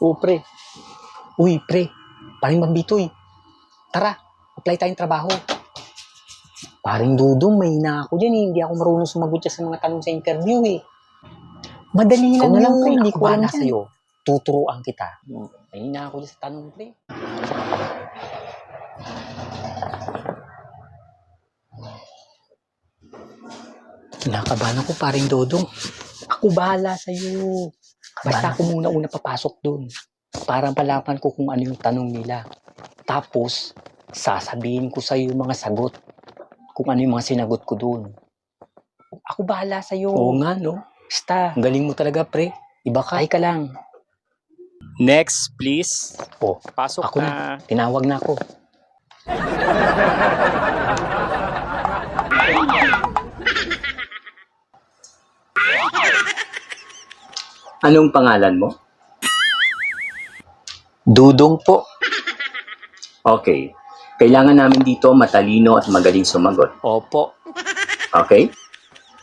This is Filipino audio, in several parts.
Oo, pre. Uy, pre. Paring Bambitoy. Tara, apply tayong trabaho. Paring Dudong, mahina ako dyan eh. Hindi ako marunong sumagot sa mga tanong sa interview eh. Madali lang yun. pre, Hindi ako ko alam bahala sa'yo. Tuturuan kita. Mahina ako dyan sa tanong, pre. Kinakabahan ako, paring Dodong. Ako bahala sa'yo. Basta ako muna papasok dun. Para malaman ko kung ano yung tanong nila. Tapos, sasabihin ko sa'yo yung mga sagot. Kung ano yung mga sinagot ko dun. Ako bahala sa'yo. Oo nga, no? Basta, galing mo talaga, pre. Iba ka. Ay ka lang. Next, please. Oh, Pasok ako na. Tinawag na ako. Anong pangalan mo? Dudong po. Okay. Kailangan namin dito matalino at magaling sumagot. Opo. Okay?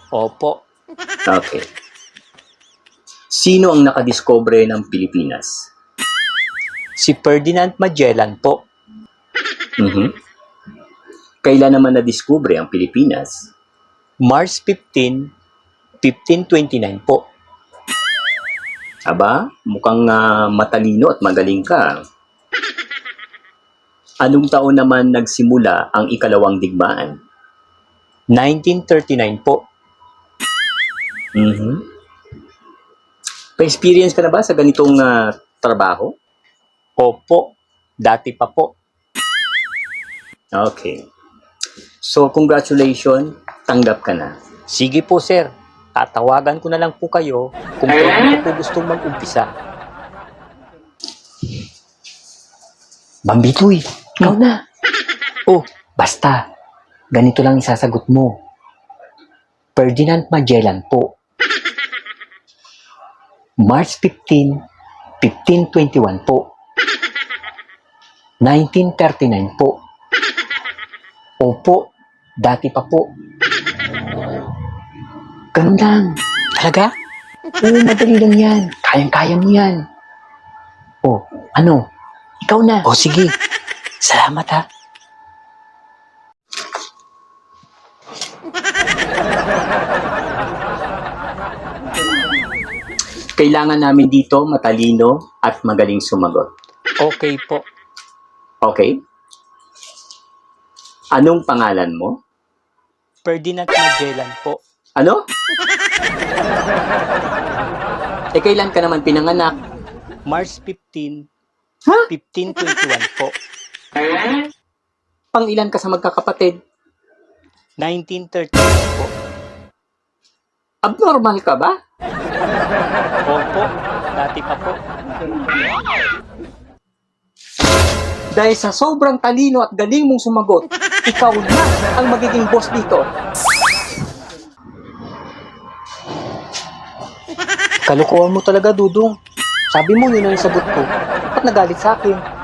Opo. Okay. Sino ang nakadiscover ng Pilipinas? Si Ferdinand Magellan po. Kailan naman na-discover ang Pilipinas? March 15, 1529 po. Aba, mukhang matalino at magaling ka. Anong taon naman nagsimula ang ikalawang digmaan? 1939 po. Pa-experience ka na ba sa ganitong trabaho? Opo. Dati pa po. Okay. So, congratulations, tanggap ka na. Sige po, sir. Tatawagan ko na lang po kayo kung kailan po gustong mag-umpisa. Bambitoy, ikaw na. Oh, basta. Ganito lang isasagot mo. Ferdinand Magellan po. March 15, 1521 po. 1939 po. Opo, dati pa po. Ganun lang. Talaga? Oo, madali lang yan. Kayang-kaya mo yan. Oh, ano? Ikaw na. Oh, sige. Salamat ha. Kailangan namin dito matalino at magaling sumagot. Okay po. Okay? Anong pangalan mo? Ferdinand Magellan po. Ano? Kailan ka naman pinanganak? March 15, Ha? 1521 po. Pang ilan ka sa magkakapatid? 1939 po. Abnormal ka ba? Opo, dati pa po. Dahil sa sobrang talino at galing mong sumagot, ikaw na ang magiging boss dito. Kalukuhan mo talaga, Dudong. Sabi mo yun ang sagot ko. Ba't nagalit sa akin?